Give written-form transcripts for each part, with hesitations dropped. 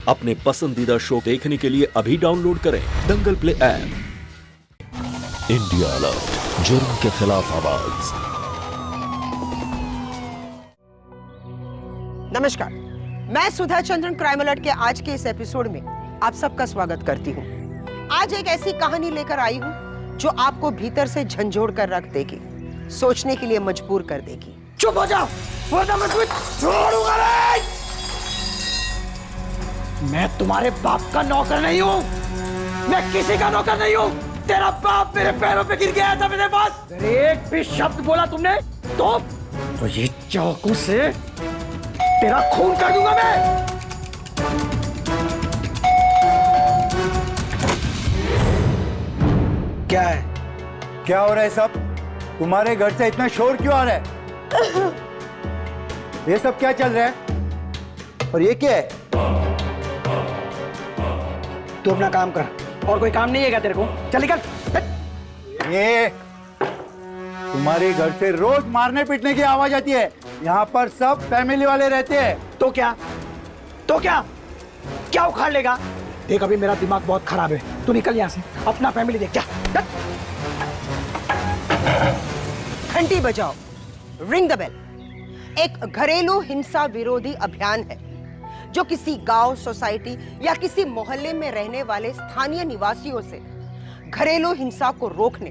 अपने पसंदीदा शो देखने के लिए अभी डाउनलोड करें दंगल प्ले ऐप। इंडिया अलर्ट, जुर्म के खिलाफ आवाज। नमस्कार, मैं सुधा चंद्रन क्राइम अलर्ट के आज के इस एपिसोड में आप सबका स्वागत करती हूँ। आज एक ऐसी कहानी लेकर आई हूँ जो आपको भीतर से झंझोड़ कर रख देगी, सोचने के लिए मजबूर कर देगी। चुप हो जाओ, वरना मैं तुम्हें छोड़ूंगा नहीं। मैं तुम्हारे बाप का नौकर नहीं हूँ, मैं किसी का नौकर नहीं हूँ। तेरा बाप मेरे पैरों पे गिर गया था मेरे पास। अगर एक भी शब्द बोला तुमने तो ये चाकू से तेरा खून कर दूंगा मैं। क्या है? क्या हो रहा है सब? तुम्हारे घर से इतना शोर क्यों आ रहा है? ये सब क्या चल रहा है? और ये क्या है? तू अपना काम कर, और कोई काम नहीं है क्या तेरे को? चल निकल। ये तुम्हारे घर से रोज मारने पीटने की आवाज आती है। यहाँ पर सब फैमिली वाले रहते हैं। तो क्या क्या उखाड़ लेगा? देख, अभी मेरा दिमाग बहुत खराब है। तू निकल यहाँ से, अपना फैमिली देख। क्या घंटी बजाओ, रिंग द बेल। एक घरेलू हिंसा विरोधी अभियान है जो किसी गांव, सोसाइटी या किसी मोहल्ले में रहने वाले स्थानीय निवासियों से घरेलू हिंसा को रोकने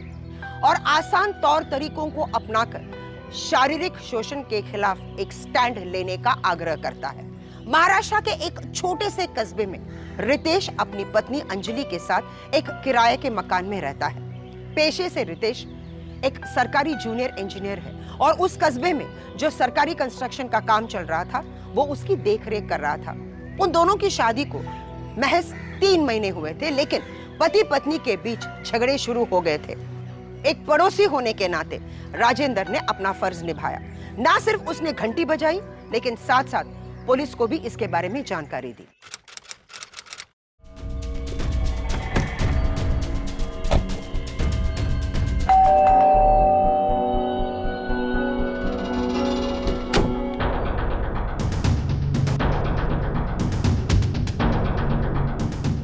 और आसान तौर तरीकों को अपनाकर शारीरिक शोषण के खिलाफ एक स्टैंड लेने का आग्रह करता है। महाराष्ट्र के एक छोटे से कस्बे में रितेश अपनी पत्नी अंजलि के साथ एक किराए के मकान में रहता है। पेशे से रितेश एक सरकारी जूनियर इंजीनियर है और उस कस्बे में जो सरकारी कंस्ट्रक्शन का काम चल रहा था वो उसकी देखरेख कर रहा था। उन दोनों की शादी को महज 3 महीने हुए थे, लेकिन पति पत्नी के बीच झगड़े शुरू हो गए थे। एक पड़ोसी होने के नाते राजेंद्र ने अपना फर्ज निभाया। ना सिर्फ उसने घंटी बजाई, लेकिन साथ साथ पुलिस को भी इसके बारे में जानकारी दी।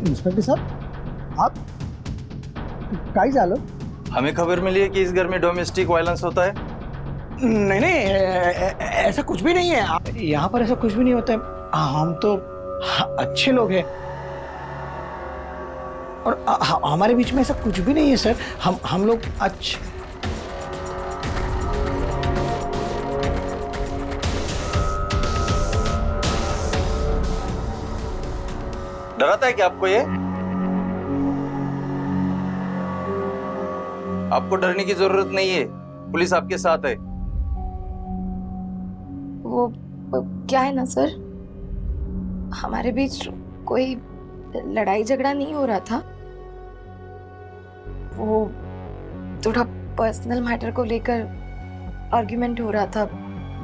इंस्पेक्टर साहब, आप काई जालो? हमें खबर मिली है कि इस घर में डोमेस्टिक वायलेंस होता है। नहीं, ऐसा कुछ भी नहीं है। यहाँ पर ऐसा कुछ भी नहीं होता है। हम तो अच्छे लोग हैं और हमारे बीच में ऐसा कुछ भी नहीं है सर। हम लोग अच्छे। डराता है क्या आपको ये? आपको डरने की जरूरत नहीं है, पुलिस आपके साथ है। वो क्या है ना सर, हमारे बीच कोई लड़ाई झगड़ा नहीं हो रहा था। वो थोड़ा पर्सनल मैटर को लेकर आर्ग्यूमेंट हो रहा था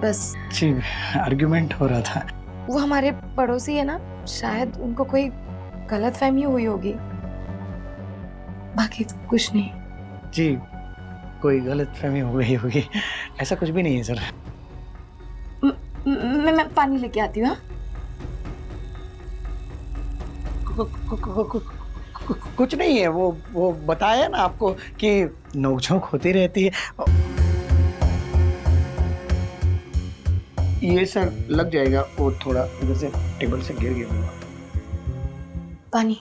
बस। जी, आर्ग्यूमेंट हो रहा था। वो हमारे पड़ोसी है ना, शायद उनको कोई गलतफहमी हुई होगी, बाकी तो कुछ नहीं। जी, कोई गलतफहमी हो गई होगी, ऐसा कुछ भी नहीं है सर। मैं पानी लेके आती हूँ। हाँ? कुछ नहीं है। वो बताया ना आपको कि नोकझोंक होती रहती है। ये सर लग जाएगा, वो थोड़ा इधर से टेबल से गिर गया। पानी।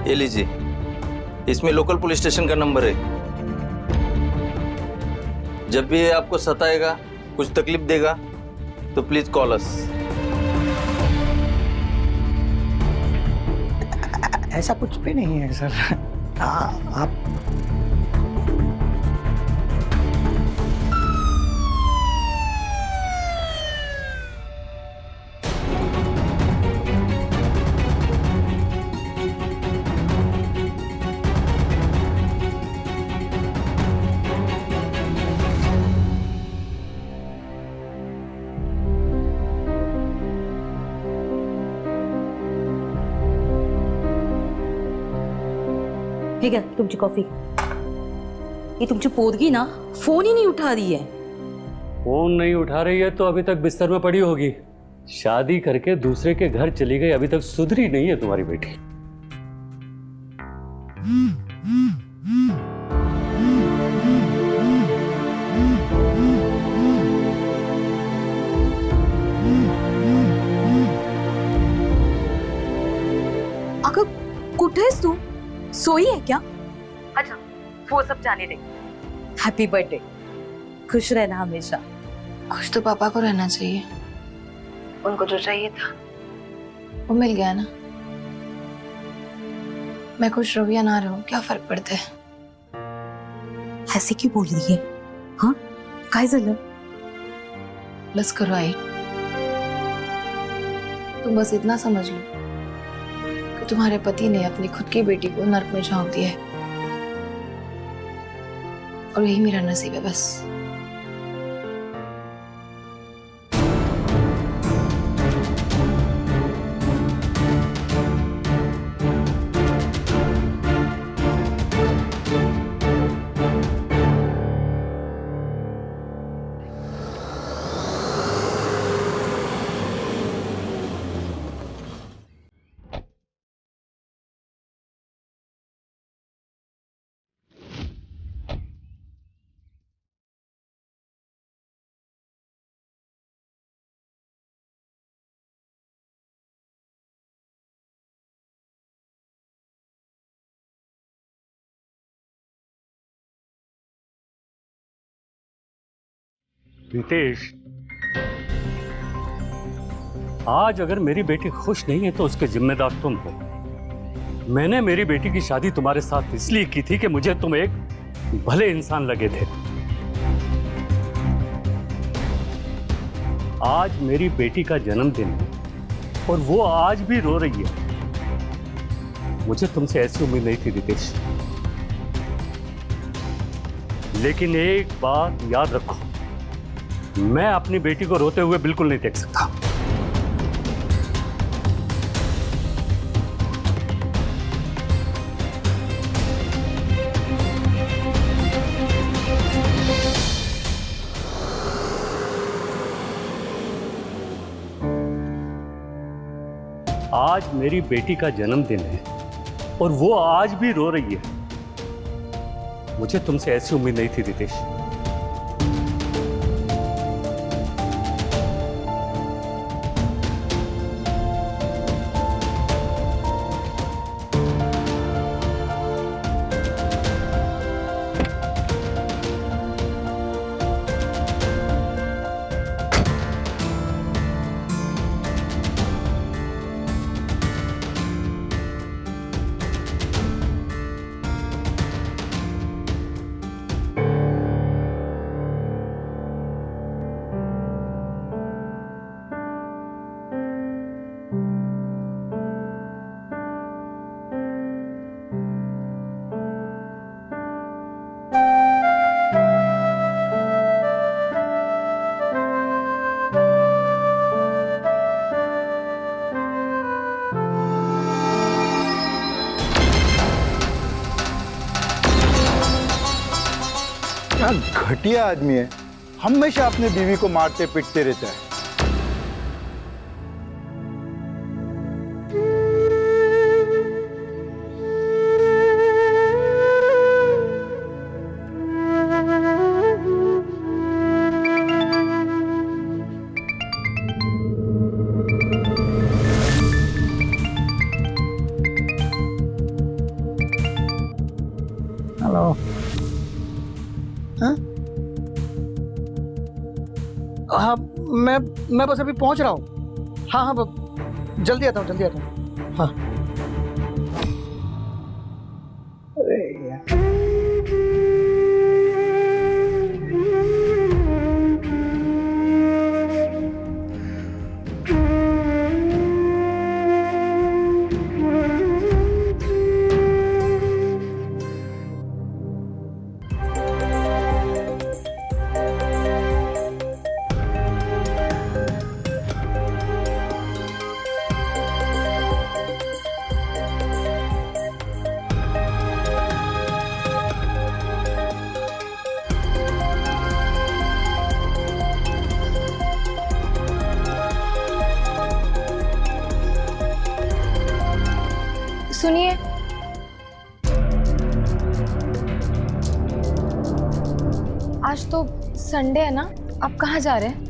ये लीजिए, इसमें लोकल पुलिस स्टेशन का नंबर है। जब भी ये आपको सताएगा, कुछ तकलीफ देगा, तो प्लीज कॉल अस। ऐसा कुछ भी नहीं है सर। आप हे घ्या तुमची कॉफी. ही तुमची पोरगी ना फोन ही नहीं उठा रही है. फोन नहीं उठा रही है तो अभी तक बिस्तर में पड़ी होगी. शादी करके दूसरे के घर चली गई, अभी तक सुधरी नहीं है तुम्हारी बेटी. अगं कुठे आहेस तू? सोई है क्या? अच्छा वो सब जाने दे. Happy birthday. खुश रहना हमेशा. खुश तो पापा को रहना चाहिए. उनको जो चाहिए था वो मिल गया ना. मैं खुश रहूं या ना रहूं क्या फर्क पड़ता है. ऐसे क्यों बोल रही है? हाँ काय झालं? बस करो आई. तुम बस इतना समझ लो कि तुम्हारे पति ने अपनी खुद की बेटी को नर्क में झोंक दिया है और यही मेरा नसीब है बस. रितेश, आज अगर मेरी बेटी खुश नहीं है तो उसके जिम्मेदार तुम हो. मैंने मेरी बेटी की शादी तुम्हारे साथ इसलिए की थी कि मुझे तुम एक भले इंसान लगे थे. आज मेरी बेटी का जन्मदिन है और वो आज भी रो रही है. मुझे तुमसे ऐसी उम्मीद नहीं थी रितेश. लेकिन एक बात याद रखो, मैं अपनी बेटी को रोते हुए बिल्कुल नहीं देख सकता. आज मेरी बेटी का जन्मदिन है और वो आज भी रो रही है. मुझे तुमसे ऐसी उम्मीद नहीं थी रितेश. क्या घटिया आदमी है, हमेशा अपने बीवी को मारते पीटते रहता है. हेलो. हाँ हाँ मैं बस अभी पहुंच रहा हूँ. हाँ हाँ जल्दी आता हूँ. हाँ. अरे यार. सुनिए, आज तो संडे है ना, आप कहाँ जा रहे हैं?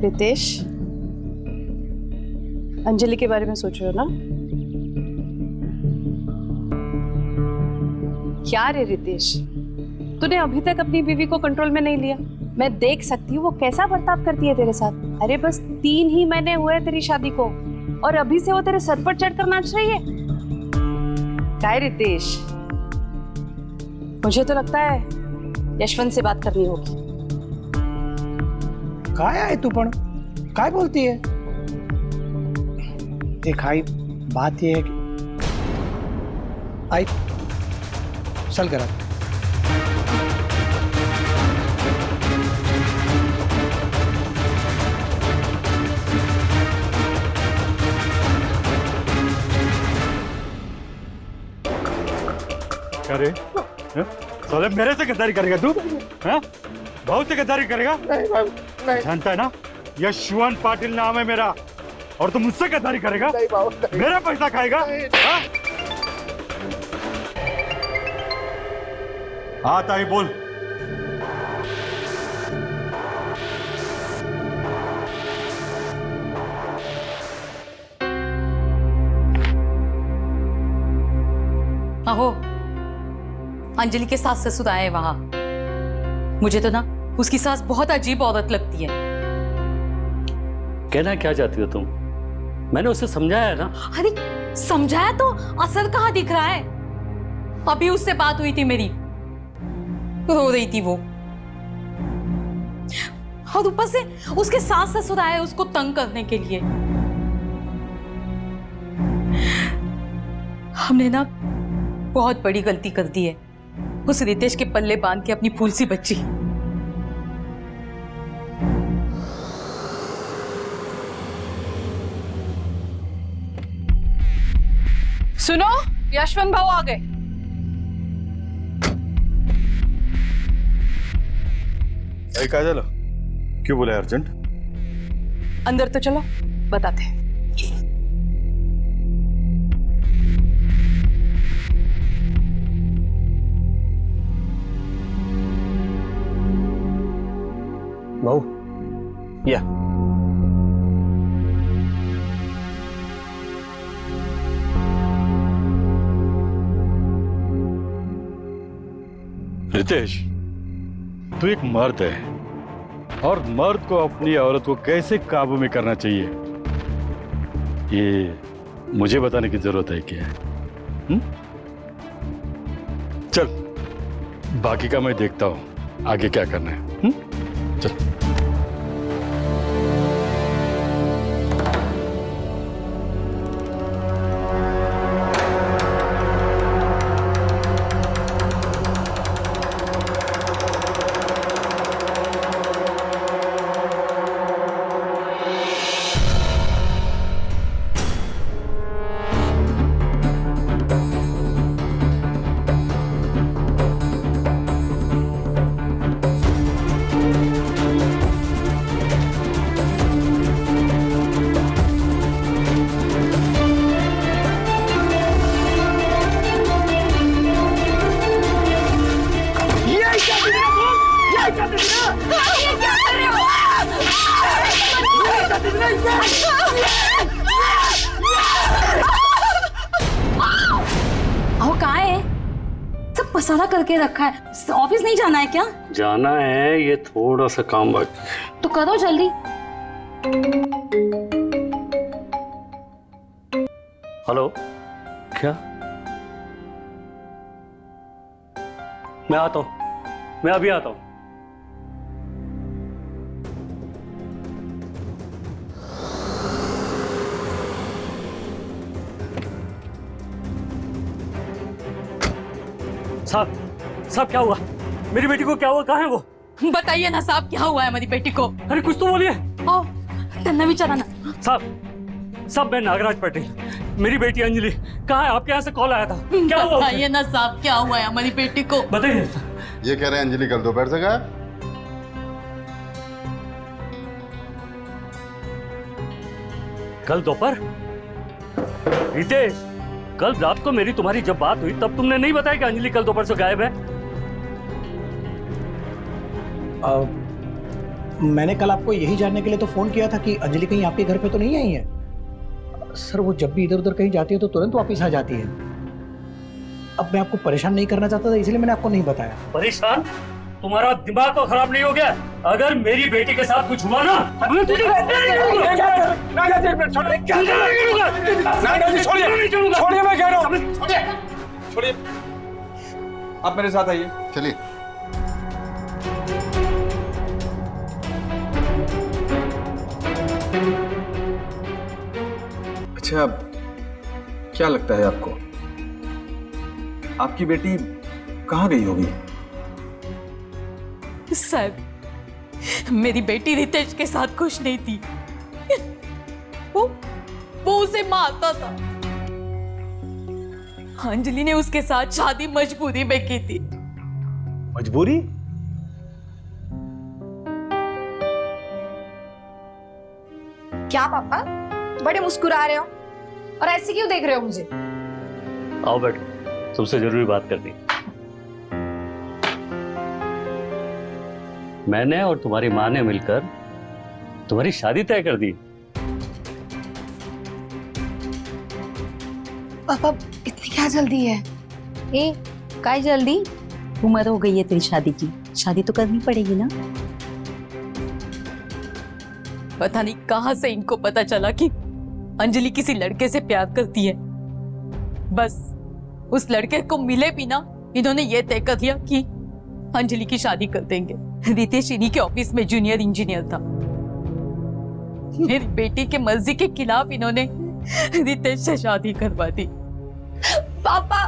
रितेश, अंजलि के बारे में सोच रहे हो ना? क्या रे रितेश, तूने अभी तक अपनी बीवी को कंट्रोल में नहीं लिया। मैं देख सकती हूँ वो कैसा बर्ताव करती है तेरे साथ। अरे बस 3 ही महीने हुए तेरी शादी को और अभी से वो तेरे सर पर चढ़कर नाच रही है। क्या है रितेश, मुझे तो लगता है यशवंत से बात करनी होगी। काय आहे तू पण काय बोलती है? देख आई, बात ये है कि आई चल करा अरे साले मेरे से गद्दारी करेगा तू? हाँ? बहुत से गद्दारी करेगा? नहीं। जानता है ना, यशवंत पाटिल नाम है मेरा, और तुम मुझसे गद्दारी करेगा? नहीं, मेरा पैसा खाएगा? हाँ? आता ही बोल। अहो, अंजलि के सास ससुर आए वहां। मुझे तो ना उसकी सास बहुत अजीब औरत लगती है। कहना क्या चाहती हो तुम? मैंने उसे समझाया ना। अरे समझाया तो असर कहाँ दिख रहा है? अभी उससे बात हुई थी मेरी, रो रही थी वो, और ऊपर से उसके सास ससुर आए उसको तंग करने के लिए। हमने ना बहुत बड़ी गलती कर दी है, उस रितेश के पल्ले बांध के अपनी फूल सी बच्ची। सुनो, यशवंत भाऊ आ गए। काय झालं? क्यों बोला अर्जेंट? अंदर तो चलो, बताते हैं। बहू, या रितेश, तू एक मर्द है और मर्द को अपनी औरत को कैसे काबू में करना चाहिए ये मुझे बताने की जरूरत है क्या? चल, बाकी का मैं देखता हूं आगे क्या करना है। चल। आओ, कहाँ है? सब पसारा करके रखा है। ऑफिस नहीं जाना है क्या? जाना है, ये थोड़ा सा काम बाकी। तो करो जल्दी। हेलो, क्या? मैं आता हूँ, मैं अभी आता हूँ। साहब क्या हुआ? मेरी बेटी को क्या हुआ? कहाँ है वो? बताइए ना साहब, क्या हुआ है हमारी बेटी को? अरे कुछ तो बोलिए। आओ, धन्ना भी चलाना। साहब मैं नागराज पटेल, मेरी बेटी अंजलि कहाँ है? आपके यहाँ से कॉल आया था, क्या हुआ? बताइए ना साहब, क्या हुआ है हमारी बेटी को? बताइए। ये कह रहे हैं अंजलि कल दोपहर से गायब। कल दोपहर? रितेश, कल रात को मेरी तुम्हारी जब बात हुई तब तुमने नहीं बताया कि अंजलि कल दोपहर से गायब है। मैंने कल आपको यही जानने के लिए तो फोन किया था कि अंजलि कहीं आपके घर पे तो नहीं आई है। सर, वो जब भी इधर उधर कहीं जाती है तो तुरंत वापस आ जाती है। अब मैं आपको परेशान नहीं करना चाहता था, इसलिए मैंने आपको नहीं बताया। परेशान? तुम्हारा दिमाग तो खराब नहीं हो गया? अगर मेरी बेटी के साथ कुछ हुआ ना, छोड़िए, आप मेरे साथ आइए। चलिए। अच्छा, क्या लगता है आपको, आपकी बेटी कहाँ गई होगी? सर, मेरी बेटी रितेश के साथ खुश नहीं थी। वो उसे मारता था। अंजलि ने उसके साथ शादी मजबूरी में की थी। मजबूरी? क्या पापा, बड़े मुस्कुरा रहे हो और ऐसे क्यों देख रहे हो मुझे? आओ बैठो, तुमसे जरूरी बात करनी। मैंने और तुम्हारी माँ ने मिलकर तुम्हारी शादी तय कर दी। पापा, इतनी क्या जल्दी है? काय जल्दी? उम्र हो गई है तेरी शादी की, शादी तो करनी पड़ेगी ना। पता नहीं कहां से इनको पता चला कि अंजलि किसी लड़के से प्यार करती है। बस उस लड़के को मिले भी ना, इन्होंने ये तय कर दिया कि अंजलि की शादी कर देंगे। रितेश इन्हीं के ऑफिस में जूनियर इंजीनियर था। मेरी बेटी के मर्जी के खिलाफ इन्होंने रितेश से शादी करवा दी। पापा,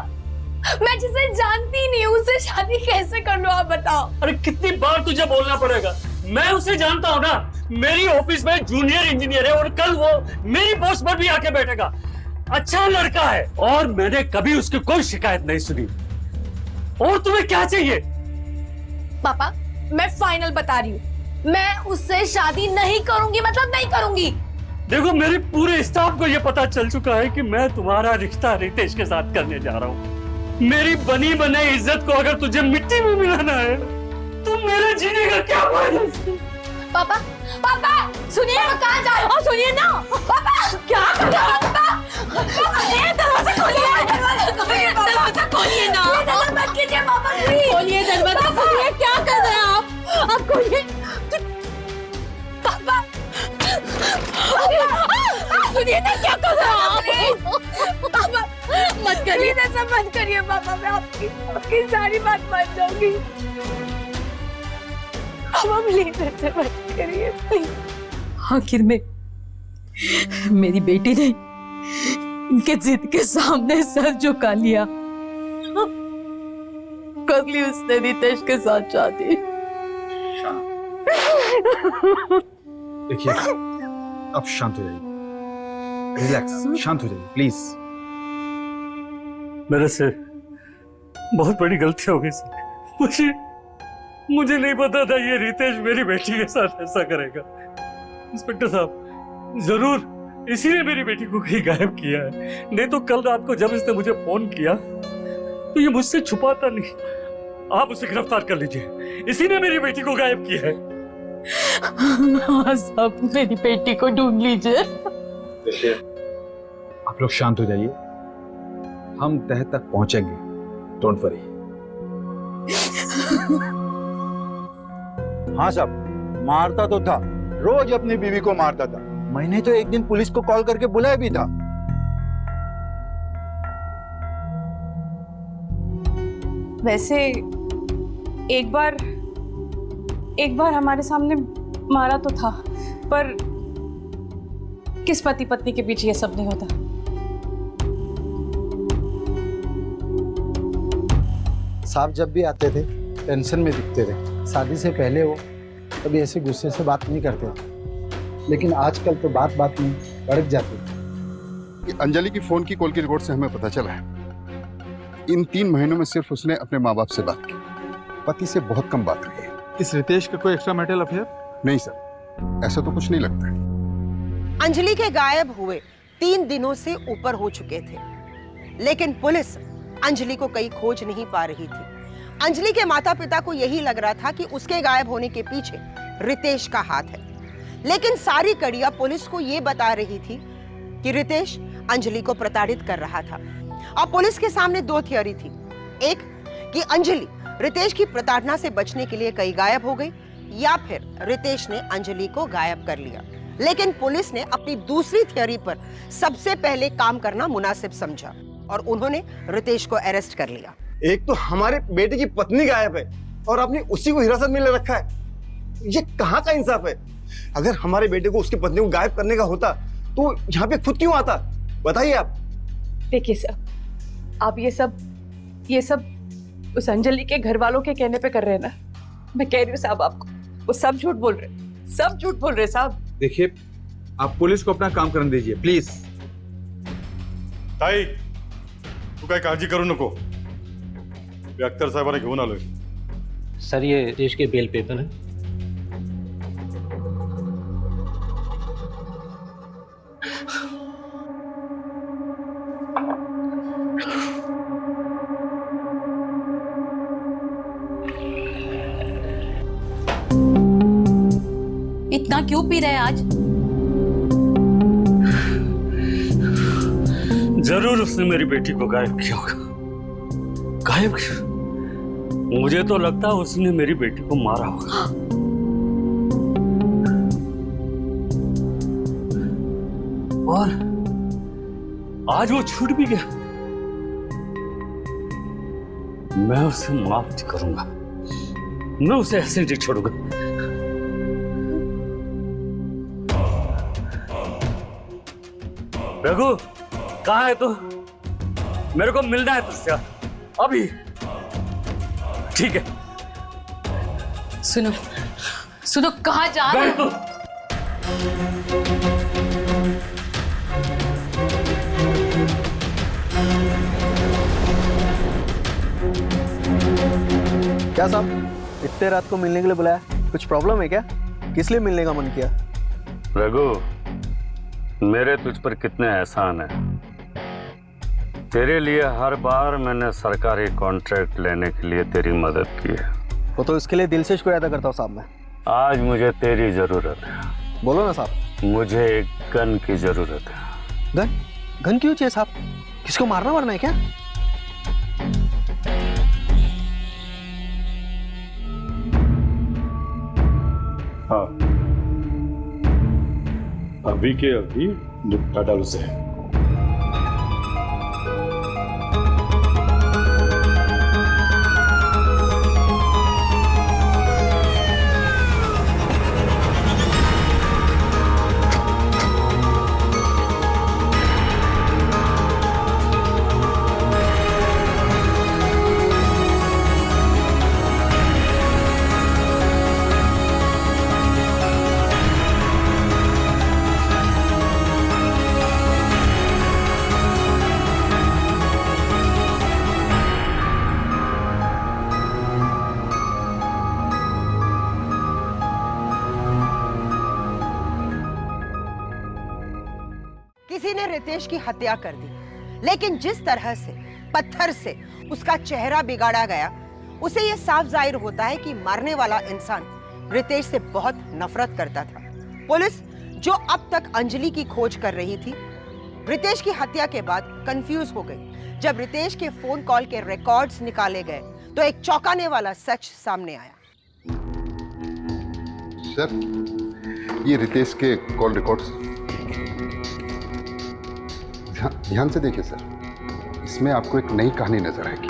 मैं जिसे जानती नहीं हूँ उससे शादी कैसे कर लूं, आप बताओ। अरे कितनी बार तुझे बोलना पड़ेगा? मैं उसे जानता हूँ ना, मेरी ऑफिस में जूनियर इंजीनियर है और कल वो मेरी पोस्ट पर भी आके बैठेगा। अच्छा लड़का है और मैंने कभी उसकी कोई शिकायत नहीं सुनी। और तुम्हें क्या चाहिए? पापा, मैं फाइनल बता रही हूँ, मैं उससे शादी नहीं करूंगी, मतलब नहीं करूंगी। देखो, मेरे पूरे स्टाफ को ये पता चल चुका है कि मैं तुम्हारा रिश्ता रितेश के साथ करने जा रहा हूँ। मेरी बनी बनाई इज्जत को अगर तुझे मिट्टी में मिलाना है तो मेरे जीने का क्या फायदा? पापा पापा सुनिए, कहाँ जा रहे हो? सुनिए ना पापा, क्या कर रहे हो पापा? दरवाजा खोलिए, दरवाजा खोलिए ना, मत कीजिए पापा, खोलिए दरवाजा, सुनिए क्या कर रहे हैं आप खोलिए पापा, सुनिए ना क्या कर रहे हो आप? पापा मत करिए, ऐसा मत करिए पापा, मैं आपकी सारी बात मान जाऊंगी। पापा प्लीज ऐसे मत करिए प्लीज। आखिर में मेरी बेटी ने इनके जिद के सामने सर झुका लिया। कर ली उसने रितेश के साथ शादी। देखिए, अब शांत हो जाइए, रिलैक्स, शांत हो जाइए प्लीज। मेरे से बहुत बड़ी गलती हो गई सर। मुझे नहीं पता था ये रितेश मेरी बेटी के साथ ऐसा करेगा। इंस्पेक्टर साहब, जरूर इसी ने मेरी बेटी को कहीं गायब किया है, नहीं तो कल रात को जब इसने मुझे फोन किया तो ये मुझसे छुपाता नहीं। आप उसे गिरफ्तार कर लीजिए, इसी ने मेरी बेटी को गायब किया है। हाँ सब, मेरी बेटी को ढूंढ लीजिए। देखिए, आप लोग शांत हो जाइए, हम तह तक पहुंचेंगे, डोंट वरी। हाँ साहब, मारता तो था, रोज अपनी बीवी को मारता था। मैंने तो एक दिन पुलिस को कॉल करके बुलाया भी था। वैसे एक बार हमारे सामने मारा तो था, पर किस पति पत्नी के बीच ये सब नहीं होता। साहब जब भी आते थे टेंशन में दिखते थे। शादी से पहले वो कभी ऐसे गुस्से से बात नहीं करते थे, लेकिन आजकल तो बात में भड़क जाती है। अंजलि की फोन की कॉल की रिकॉर्ड से हमें पता चला है, इन 3 महीनों में सिर्फ उसने अपने माँ बाप से बात की, पति से बहुत कम बात की है। इस रितेश का कोई एक्स्ट्रा मैरिटल अफेयर? नहीं सर, ऐसा तो कुछ नहीं लगता है। अंजलि के गायब हुए 3 दिनों से ऊपर हो चुके थे, लेकिन पुलिस अंजलि को कहीं खोज नहीं पा रही थी। अंजलि के माता पिता को यही लग रहा था कि उसके गायब होने के पीछे रितेश का हाथ है, लेकिन सारी कड़ियां पुलिस को यह बता रही थी कि रितेश अंजलि को प्रताड़ित कर रहा था। अब पुलिस के सामने 2 थियरी थी, एक कि अंजलि रितेश की प्रताड़ना से बचने के लिए कहीं गायब हो गई, या फिर रितेश ने अंजलि को गायब कर लिया। लेकिन पुलिस ने अपनी दूसरी थियरी पर सबसे पहले काम करना मुनासिब समझा और उन्होंने रितेश को अरेस्ट कर लिया। एक तो हमारे बेटे की पत्नी गायब है और आपने उसी को हिरासत में ले रखा है, ये कहाँ का इंसाफ है? अगर हमारे बेटे को उसकी पत्नी को गायब करने का होता तो यहाँ पे खुद क्यों आता, बताइए आप। देखिए सर, आप ये सब उस अंजलि के घर वालों के कहने पे कर रहे हैं ना। मैं कह रही हूँ साहब आपको, वो सब झूठ बोल रहे साहब। देखिए, आप पुलिस को अपना काम करने दीजिए प्लीज। ताई, तू काय काळजी करू नको, अख्तर साहेबांना घेऊन आलोय। सर ये देश के बेल पेपर है। इतना क्यों पी रहे हैं आज? जरूर उसने मेरी बेटी को गायब किया होगा। गायब किया? मुझे तो लगता है उसने मेरी बेटी को मारा होगा। और आज वो छूट भी गया। मैं उसे माफ नहीं करूंगा, मैं उसे ऐसे नहीं छोड़ूंगा। रघु, कहाँ है तू? मेरे को मिलना है तुझसे अभी। ठीक है। सुनो, कहाँ जा रहे हो? क्या साहब, इतने रात को मिलने के लिए बुलाया? कुछ प्रॉब्लम है क्या? किस लिए मिलने का मन किया? रघु, मेरे तुझ पर कितने एहसान है। तेरे लिए हर बार मैंने सरकारी कॉन्ट्रैक्ट लेने के लिए तेरी मदद की है। वो तो इसके लिए दिल से शुक्रिया अदा करता हूँ साहब मैं। आज मुझे तेरी जरूरत है। बोलो ना साहब। मुझे एक गन की जरूरत है। गन? गन क्यों चाहिए साहब? किसको मारना वरना है क्या? हाँ, अभी के अभी निपटा डाल उसे। किसी ने रितेश की हत्या कर दी, लेकिन जिस तरह से पत्थर से उसका चेहरा बिगाड़ा गया, उसे यह साफ जाहिर होता है कि मारने वाला इंसान रितेश से बहुत नफरत करता था। पुलिस जो अब तक अंजलि की खोज कर रही थी, रितेश की हत्या के बाद कंफ्यूज हो गई। जब रितेश के फोन कॉल के रिकॉर्ड्स निकाले गए तो एक चौंकाने वाला सच सामने आया। सर, ये रितेश के कॉल रिकॉर्ड्स ध्यान से देखिए सर, इसमें आपको एक नई कहानी नजर आएगी।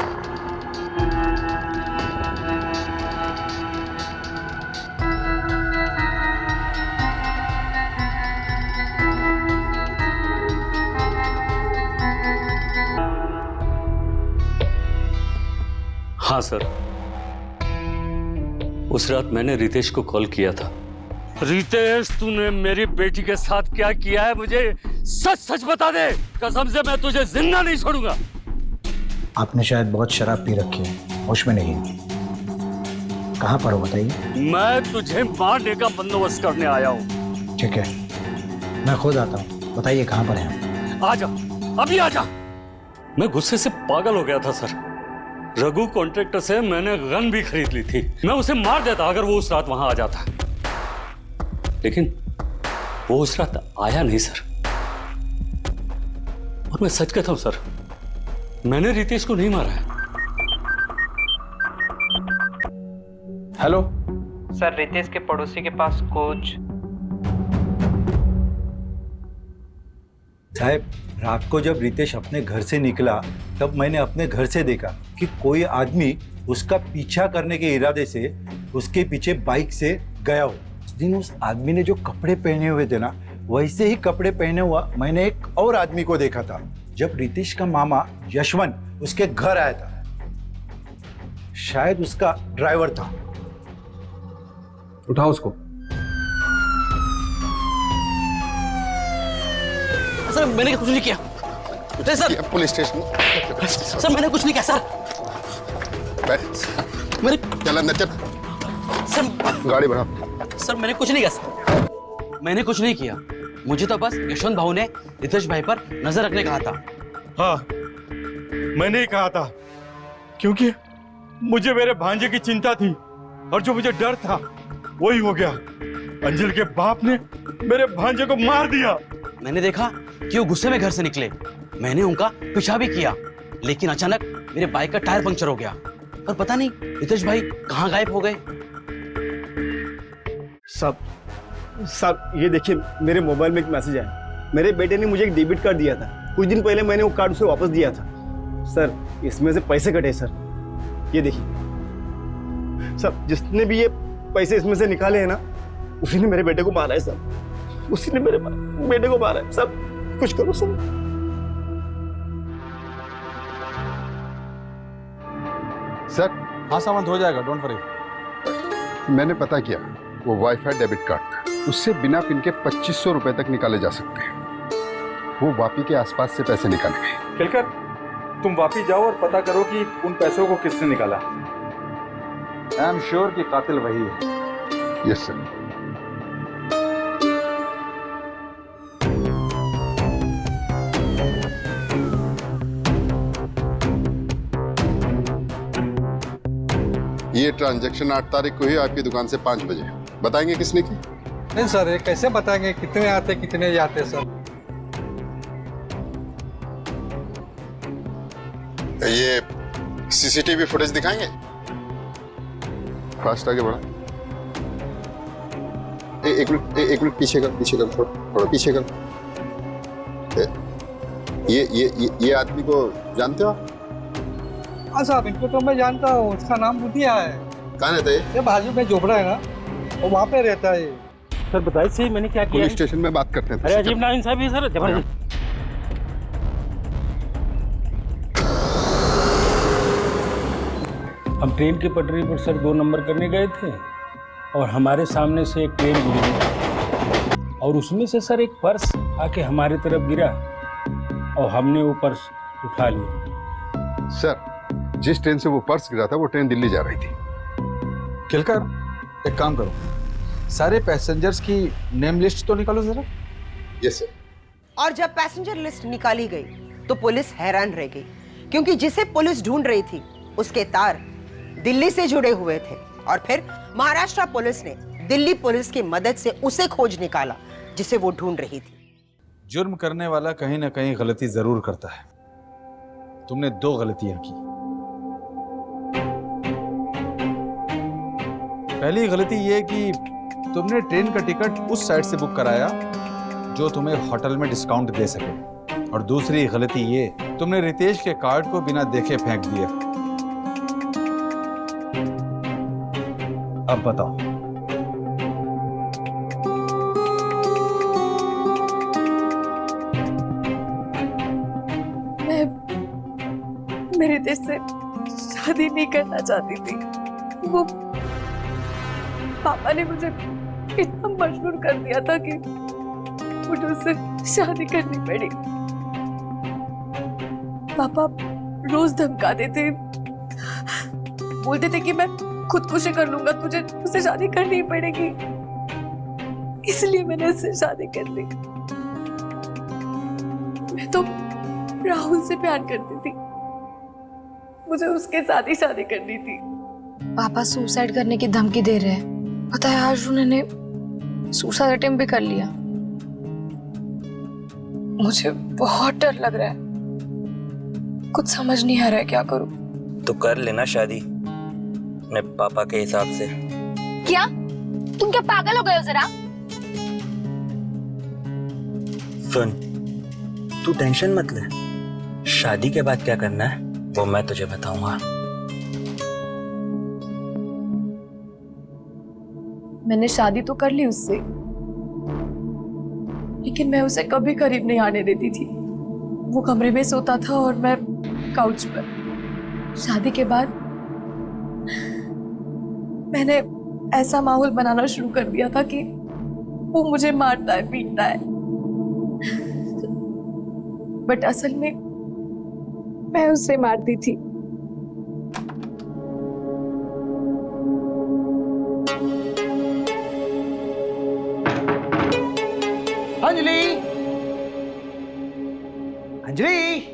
हाँ सर, उस रात मैंने रितेश को कॉल किया था। रितेश, तूने मेरी बेटी के साथ क्या किया है मुझे सच सच बता दे। कसम से मैं तुझे जिंदा नहीं छोड़ूंगा। आपने शायद बहुत शराब पी रखी है, होश में नहीं है। कहाँ पर हो बताइए? मैं तुझे मारने का बंदोबस्त करने आया हूँ। ठीक है, मैं खुद आता हूँ। बताइए कहाँ पर हैं? आजा, अभी आजा। मैं गुस्से से पागल हो गया था सर। रघु कॉन्ट्रैक्टर से मैंने गन भी खरीद ली थी। मैं उसे मार देता अगर वो उस रात वहां आ जाता, लेकिन वो उस रात आया नहीं सर। और मैं सच कहता हूं सर, मैंने रितेश को नहीं मारा है। हेलो सर, रितेश के पड़ोसी के पास कुछ। साहब, रात को जब रितेश अपने घर से निकला तब मैंने अपने घर से देखा कि कोई आदमी उसका पीछा करने के इरादे से उसके पीछे बाइक से गया हो। उस दिन उस आदमी ने जो कपड़े पहने हुए थे ना, वैसे ही कपड़े पहने हुआ मैंने एक और आदमी को देखा था जब रितेश का मामा यशवंत उसके घर आया था। शायद उसका ड्राइवर था। उठाओ उसको। सर, मैंने कुछ नहीं किया। Sir, police station. सर, मैंने कुछ नहीं किया सर। मेरे चल अंदर चल। सर, गाड़ी बढ़ा। सर, मैंने कुछ नहीं किया सर। मैंने कुछ नहीं किया। मुझे तो बस यशवंत भाऊ ने रितेश भाई पर नजर रखने कहा था। हाँ, मैंने ही कहा था, क्योंकि मुझे मेरे भांजे की चिंता थी और जो मुझे डर था वही हो गया। अंजल के बाप ने मेरे भांजे को मार दिया। मैंने देखा कि वो गुस्से में घर से निकले। मैंने उनका पीछा भी किया, लेकिन अचानक मेरे बाइक का टायर पंक्चर हो गया और पता नहीं रितेश भाई कहाँ गायब हो गए। साहब, ये देखिए, मेरे मोबाइल में एक मैसेज आया। मेरे बेटे ने मुझे एक डेबिट कार्ड दिया था। कुछ दिन पहले मैंने वो कार्ड उसे वापस दिया था। सर, इसमें से पैसे कटे सर। ये देखिए सर, जिसने भी ये पैसे इसमें से निकाले हैं ना, उसी ने मेरे बेटे को मारा है सर। उसी ने मेरे बेटे को मारा है। सब कुछ करो सर। सर, हाँ सामान हो जाएगा, डोंट वरी। मैंने पता किया, वो वाईफाई डेबिट कार्ड था। उससे बिना पिन के 2500 रुपए तक निकाले जा सकते हैं। वो वापी के आसपास से पैसे निकाले गए। खिलकर, तुम वापी जाओ और पता करो कि उन पैसों को किसने निकाला। आई एम श्योर कि कातिल वही है। Yes sir. ये ट्रांजैक्शन 8 तारीख को ही आपकी दुकान से 5 बजे। बताएंगे किसने की? नहीं सर, ये कैसे बताएंगे कितने आते कितने जाते सर? ये सीसीटीवी फुटेज दिखाएंगे? फास्ट आगे बढ़ा। एक मिनट पीछे कर थोड़ा पीछे कर। ये आदमी को जानते हो आप? हाँ साहब, इनको तो मैं जानता हूँ। उसका नाम बुधिया है। कहाँ रहता है? ये बाजू में झोपड़ा है ना, वो वहाँ पे रहता है। सर बताइए सही मैंने क्या किया? पुलिस स्टेशन में बात करते हैं। अरे अजीब नाइंसाफी है सर, जबरदस्त। हम ट्रेन की पटरी पर सर 2 नंबर करने गए थे और हमारे सामने से एक ट्रेन गुजरी और उसमें से सर एक पर्स आके हमारी तरफ गिरा और हमने वो पर्स उठा लिया। सर, जिस ट्रेन से वो पर्स गिरा था वो ट्रेन दिल्ली जा रही थी। खिलकर एक काम करो, सारे पैसेंजर्स की नेम लिस्ट तो निकालो जरा। Yes sir. और जब पैसेंजर लिस्ट निकाली गई तो पुलिस हैरान रह गई, क्योंकि जिसे पुलिस ढूंढ रही थी उसके तार दिल्ली से जुड़े हुए थे। और फिर महाराष्ट्र पुलिस ने दिल्ली पुलिस की मदद से उसे खोज निकाला जिसे वो ढूंढ रही थी। जुर्म करने वाला कहीं ना कहीं गलती जरूर करता है। तुमने 2 गलतियां की। पहली गलती ये कि तुमने ट्रेन का टिकट उस साइड से बुक कराया जो तुम्हें होटल में डिस्काउंट दे सके, और दूसरी गलती ये, तुमने रितेश के कार्ड को बिना देखे फेंक दिया। अब बताओ। मैं रितेश से शादी नहीं करना चाहती थी। वो पापा ने मुझे इतना मजबूर कर दिया था कि मुझे उससे शादी करनी पड़ी। पापा रोज धमकाते थे, बोलते थे कि मैं खुदकुशी कर लूंगा, तुझे उससे शादी करनी पड़ेगी। इसलिए मैंने उससे शादी कर ली। मैं तो राहुल से प्यार करती थी, मुझे उसके साथ ही शादी करनी थी। पापा सुसाइड करने की धमकी दे रहे हैं। पता है आज उन्होंने सुसाइड अटेम्प्ट भी कर लिया। मुझे बहुत डर लग रहा है, कुछ समझ नहीं आ रहा है क्या करूं। तो कर लेना शादी अपने पापा के हिसाब से। क्या तुम क्या पागल हो गए हो जरा? सुन, तू टेंशन मत ले, शादी के बाद क्या करना है वो मैं तुझे बताऊंगा। मैंने शादी तो कर ली उससे, लेकिन मैं उसे कभी करीब नहीं आने देती थी। वो कमरे में सोता था और मैं काउच पर। शादी के बाद मैंने ऐसा माहौल बनाना शुरू कर दिया था कि वो मुझे मारता है, पीटता है, बट असल में मैं उसे मारती थी। अंजलि, अंजलि,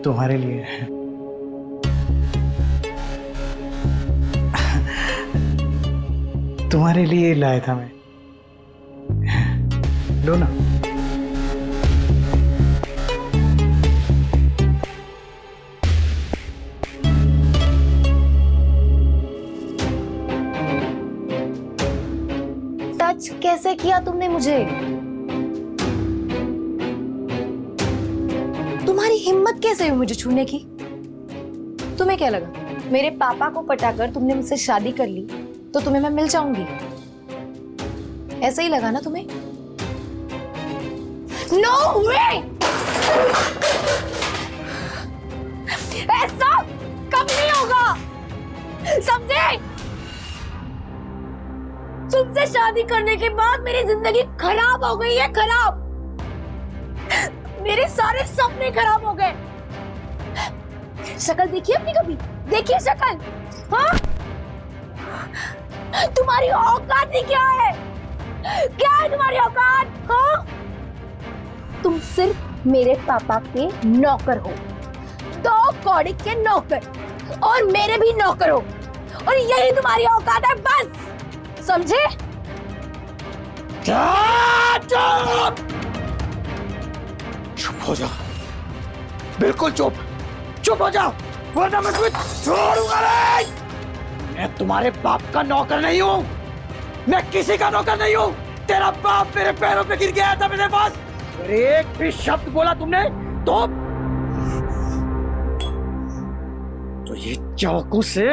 तुम्हारे लिए तुम्हारे लिए लाया था मैं। लो ना। टच कैसे किया तुमने मुझे? तुम्हारी हिम्मत कैसे हुई मुझे छूने की? तुम्हें क्या लगा मेरे पापा को पटाकर तुमने मुझसे शादी कर ली तो तुम्हें मैं मिल जाऊंगी? ऐसा ही लगा ना तुम्हें? नो वे! ऐसा कभी नहीं होगा, समझे? तुमसे शादी करने के बाद मेरी जिंदगी खराब हो गई है, खराब। मेरे सारे सपने खराब हो गए। शक्ल देखिए अपनी, कभी देखिए शक्ल? हाँ? तुम्हारी औकात ही क्या है? क्या है तुम्हारी औकात? हाँ? तुम सिर्फ मेरे पापा के नौकर हो। दो कौड़ी के नौकर और मेरे भी नौकर हो, और यही तुम्हारी औकात है, बस समझे? चुप हो जाओ, बिल्कुल चुप, चुप हो जाओ, वरना मैं तुम्हें छोड़ूंगा नहीं। मैं तुम्हारे बाप का नौकर नहीं हूँ, मैं किसी का नौकर नहीं हूँ। तेरा बाप मेरे पैरों पे गिर गया था मेरे पास, अगर एक भी शब्द बोला तुमने तो ये चाकू से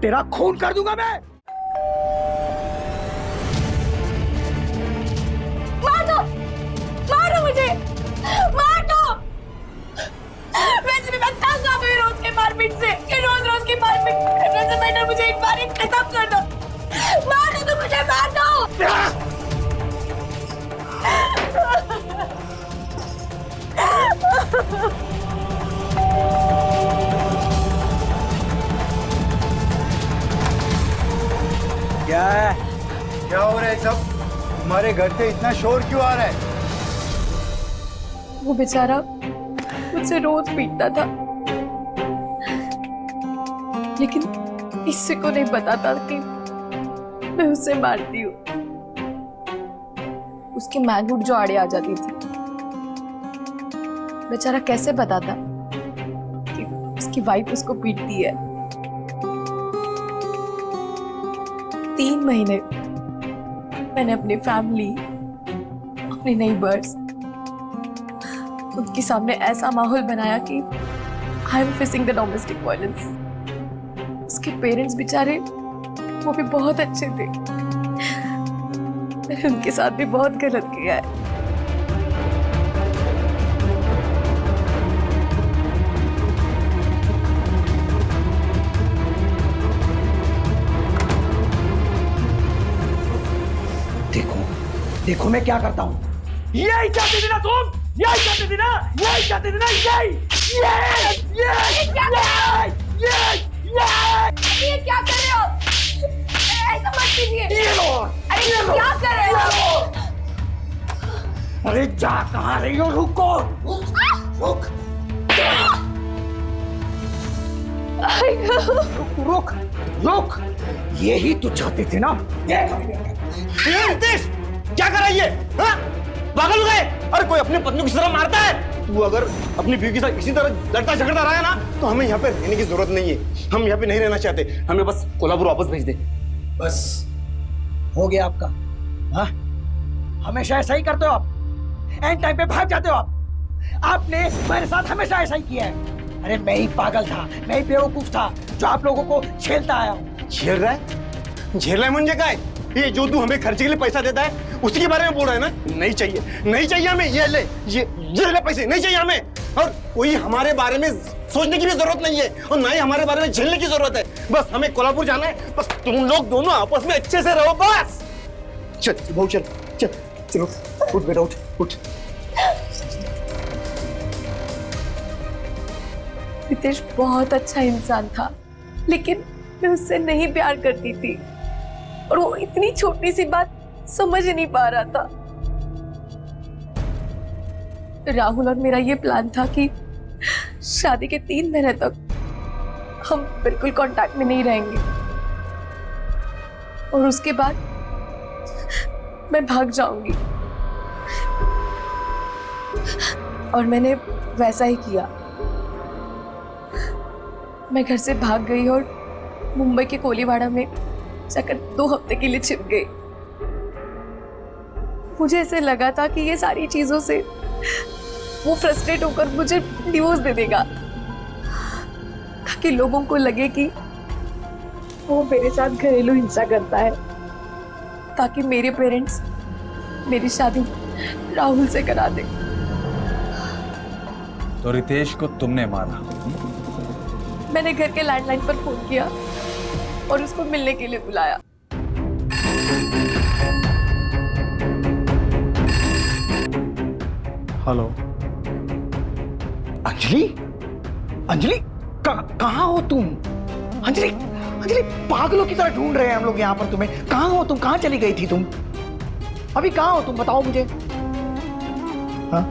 तेरा खून कर दूंगा मैं। मार दो, मारो मुझे, मार दो। वैसे भी मैं तंग आ गई रोज के मारपीट से, कि रोज रोज की मारपीट करने से बेटर मुझे एक बार खत्म कर दो। मार दो तो मुझे, मार दो। क्या है? क्या हो रहा है सब? हमारे घर से इतना शोर क्यों आ रहा है? वो बेचारा मुझसे रोज पीटता था, लेकिन किसी को नहीं पता था कि मैं उससे मारती हूँ। उसकी मैगुट जो आड़े आ जाती थी, बेचारा कैसे बताता कि उसकी वाइफ उसको पीटती है। 3 महीने मैंने अपनी फैमिली, अपने नेबर्स, उनके सामने ऐसा माहौल बनाया कि I am facing the domestic violence. उसके पेरेंट्स बेचारे, वो भी बहुत अच्छे थे, मैंने उनके साथ भी बहुत गलत किया है। देखो मैं क्या करता हूँ। यही चाहती थी ना तुम, यही चाहती थी ना, यही चाहती थी ना, ये क्या कर रहे हो? ऐसा मत कीजिए। अरे ये क्या कर रहे हो? अरे जा कहाँ रही हो? रुको, रुक, रुक, रुक, यही तू चाहती थी ना? रितेश, क्या कर रही है? पागल हो गए? अरे कोई अपनी पत्नी को किस तरह मारता है? तू अगर अपनी बीवी के साथ इसी तरह लड़ता झगड़ता रहा ना, तो हमें यहाँ पे रहने की जरूरत नहीं है। हम यहाँ पे नहीं रहना चाहते, हमें बस कोल्हापुर वापस भेज दे। बस हो गया आपका। हाँ, हमेशा ऐसा ही करते हो आप, एंड टाइम पे भाग जाते हो आप। आपने मेरे साथ हमेशा ऐसा ही किया है। अरे मैं ही पागल था, मैं ही बेवकूफ था जो आप लोगों को झेलता आया हूँ। झेल रहा है? झेल रहा है मुझे क्या है? ये जो तू हमें खर्चे के लिए पैसा देता है उसी के बारे में बोल रहा है ना? नहीं चाहिए, नहीं चाहिए हमें। ये ले, ये ले पैसे, नहीं चाहिए हमें। और कोई हमारे बारे में सोचने की भी जरूरत नहीं है, और ना ही हमारे बारे में झेलने की जरूरत है। बस हमें कोल्हापुर जाना है, बस तुम लोग दोनों आपस में अच्छे से रहो बस। चल बहु, चल चल, चलो उठ बेटा, उठ उठ। रितेश बहुत अच्छा इंसान था, लेकिन मैं उससे नहीं प्यार करती थी, और वो इतनी छोटी सी बात समझ नहीं पा रहा था। राहुल और मेरा ये प्लान था कि शादी के 3 महीने तक हम बिल्कुल कांटेक्ट में नहीं रहेंगे, और उसके बाद मैं भाग जाऊंगी। और मैंने वैसा ही किया। मैं घर से भाग गई और मुंबई के कोलीवाड़ा में जाकर 2 हफ्ते के लिए छिप गई। मुझे ऐसे लगा था कि ये सारी चीजों से वो फ्रस्ट्रेट होकर मुझे डिवोर्स दे देगा, ताकि लोगों को लगे कि वो मेरे साथ घरेलू हिंसा करता है, ताकि मेरे पेरेंट्स मेरी शादी राहुल से करा दे। तो रितेश को तुमने मारा? मैंने घर के लैंडलाइन पर फोन किया और उसको मिलने के लिए बुलाया। हेलो अंजलि, अंजलि कहाँ हो तुम? अंजलि, अंजलि पागलों की तरह ढूंढ रहे हैं हम लोग यहाँ पर तुम्हें। कहाँ हो तुम? कहाँ चली गई थी तुम? अभी कहाँ हो तुम? बताओ मुझे। हाँ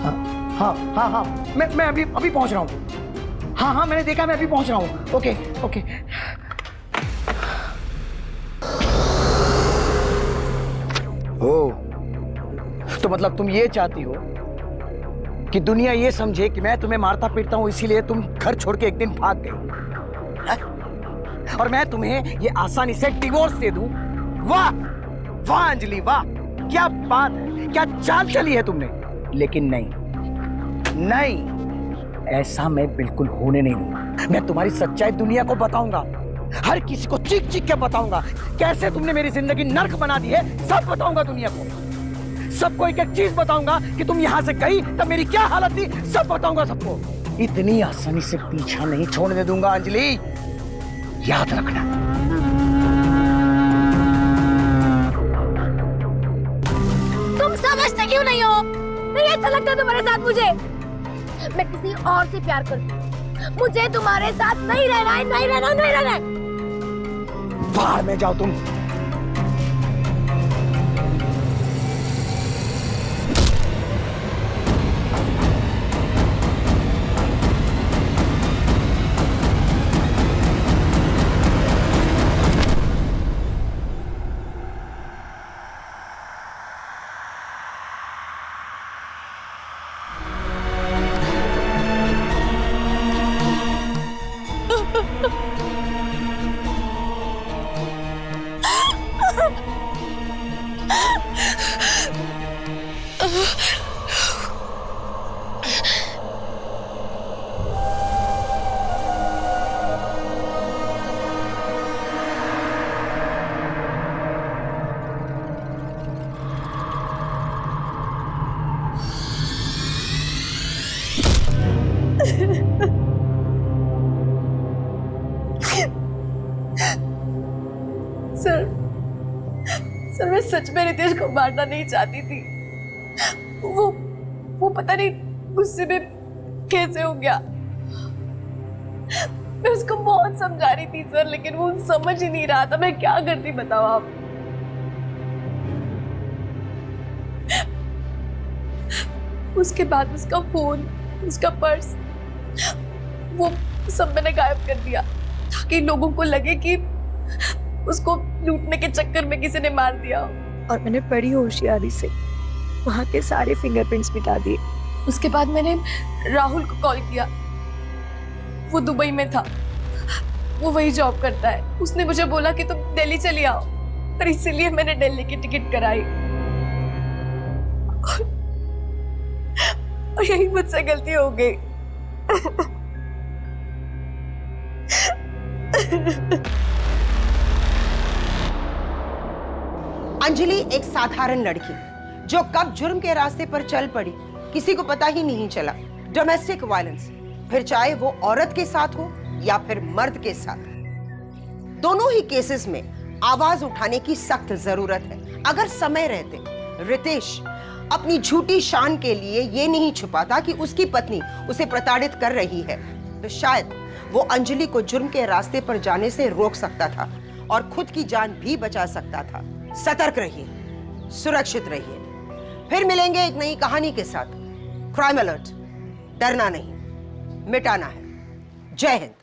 हाँ हाँ हाँ हाँ, मैं अभी अभी पहुंच रहा हूँ। हाँ हाँ मैंने देखा, मैं अभी पहुंच रहा हूँ। Okay okay. ओ, तो मतलब तुम ये चाहती हो कि दुनिया ये समझे कि मैं तुम्हें मारता पीटता हूं, इसीलिए तुम घर छोड़ के एक दिन भाग गई है? और मैं तुम्हें ये आसानी से डिवोर्स दे दूं? वाह वाह अंजलि वाह, क्या बात है, क्या चाल चली है तुमने। लेकिन नहीं नहीं, ऐसा मैं बिल्कुल होने नहीं दूंगा। मैं तुम्हारी सच्चाई दुनिया को बताऊंगा, हर किसी को चीख चीख के बताऊंगा कैसे तुमने मेरी जिंदगी नर्क बना दी है। सब बताऊंगा दुनिया को, सबको एक एक चीज बताऊंगा कि तुम यहां से गई तब मेरी क्या हालत थी, सब बताऊंगा सबको। इतनी आसानी से पीछा नहीं छोड़ने दूंगा अंजलि, याद रखना। तुम समझते क्यों नहीं हो? नहीं अच्छा लगता तुम्हारे साथ मुझे। मैं किसी और से प्यार करती हूँ, मुझे तुम्हारे साथ नहीं रहना है, नहीं रहना, नहीं रहना है। बाहर में जाओ तुम। सर मैं सच में रितेश को मारना नहीं चाहती थी। वो पता नहीं गुस्से में कैसे हो गया। मैं उसको बहुत समझा रही थी सर, लेकिन वो समझ ही नहीं रहा था। मैं क्या करती बताओ आप। उसके बाद उसका फोन, उसका पर्स, वो सब मैंने गायब कर दिया ताकि लोगों को लगे कि उसको लूटने के चक्कर में किसी ने मार दिया। और मैंने बड़ी होशियारी से वहाँ के सारे फिंगरप्रिंट्स मिटा दिए। उसके बाद मैंने राहुल को कॉल किया, वो दुबई में था, वो वही जॉब करता है। उसने मुझे बोला कि तुम दिल्ली चली आओ, और इसीलिए मैंने दिल्ली की टिकट कराई। और यही मुझसे गलती हो गई। अंजलि एक साधारण लड़की जो कब जुर्म के रास्ते पर चल पड़ी किसी को पता ही नहीं चला। डोमेस्टिक वायलेंस, फिर चाहे वो औरत के साथ हो या फिर मर्द के साथ, दोनों ही केसेस में आवाज उठाने की सख्त जरूरत है। अगर समय रहते रितेश अपनी झूठी शान के लिए ये नहीं छुपाता कि उसकी पत्नी उसे प्रताड़ित कर रही है, तो शायद वो अंजलि को जुर्म के रास्ते पर जाने से रोक सकता था और खुद की जान भी बचा सकता था। सतर्क रहिए, सुरक्षित रहिए। फिर मिलेंगे एक नई कहानी के साथ। क्राइम अलर्ट, डरना नहीं, मिटाना है। जय हिंद।